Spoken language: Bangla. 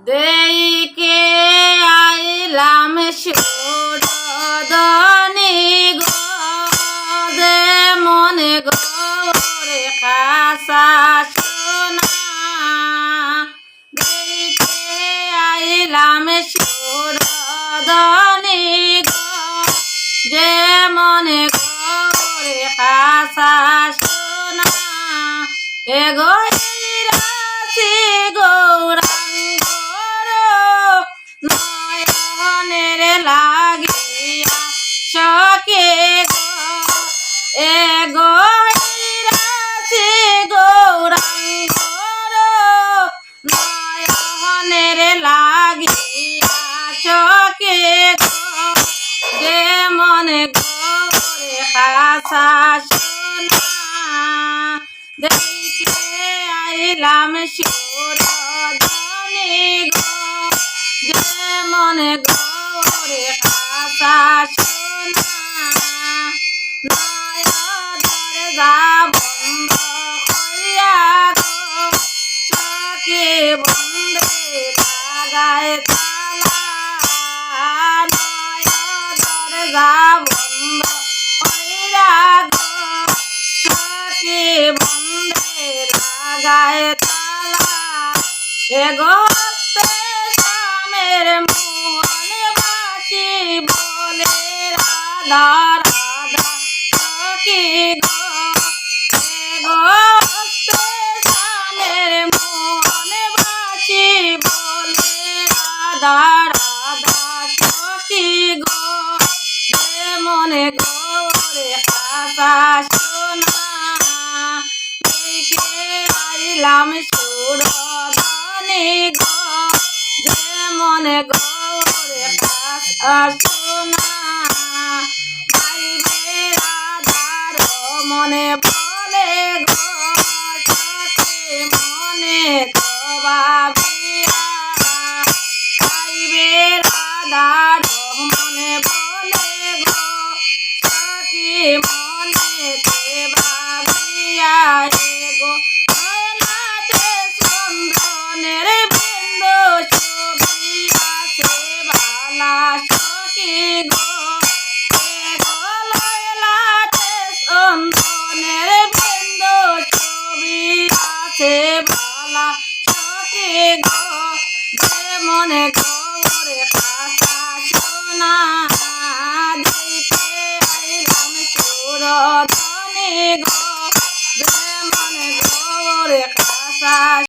দেইকে আইলাম সুরদনি গো দে মনে গোরে খাসা সোনা দেইকে আইলাম সুরদনি গো যে মনে গোরে খাসা সোনা এগো রাশি গৌরাঙ্গ নয়নের লাগিয়া সকে এগো রাশি গৌরাঙ্গ নয়নের লাগিয়া সকে যে মনে গোরে খাসা সোনা দেইকে আইলাম সুরদনি গো যে মনে গোরে খাসা সোনা নয়নের বন্ধ কইরা গো চোখে বন্ধে লাগায় তালা নয়নের বন্ধ কইরা গো চোখে বন্ধে লাগায় তালা এগো শ্যামের মোহন বাসি বলে রাধা রাধা সখী গো এগো শ্যামের মোহন বাসি বলে রাধা রাধা সখী গো যে মনে গোরে খাসা সোনা দেইকে আইলাম সুরদনি গো যে মনে গোরে খাসা সোনা ভাইবে রাধার মনে বলে গো সখী মনে তো ভাবিয়া ভাইবে রাধার মনে বলে গো সখী মনে তে ভাবিয়া গো লাটে চন্দনের বিন্দু ছবি আছে বালা সখী গো লাটে চন্দনের বিন্দু ছবি আছে বালা সখী গো যে মনে গোরে খাসা সোনা দেইকে আইলাম সুরদনি গো যে মনে গোরে খাসা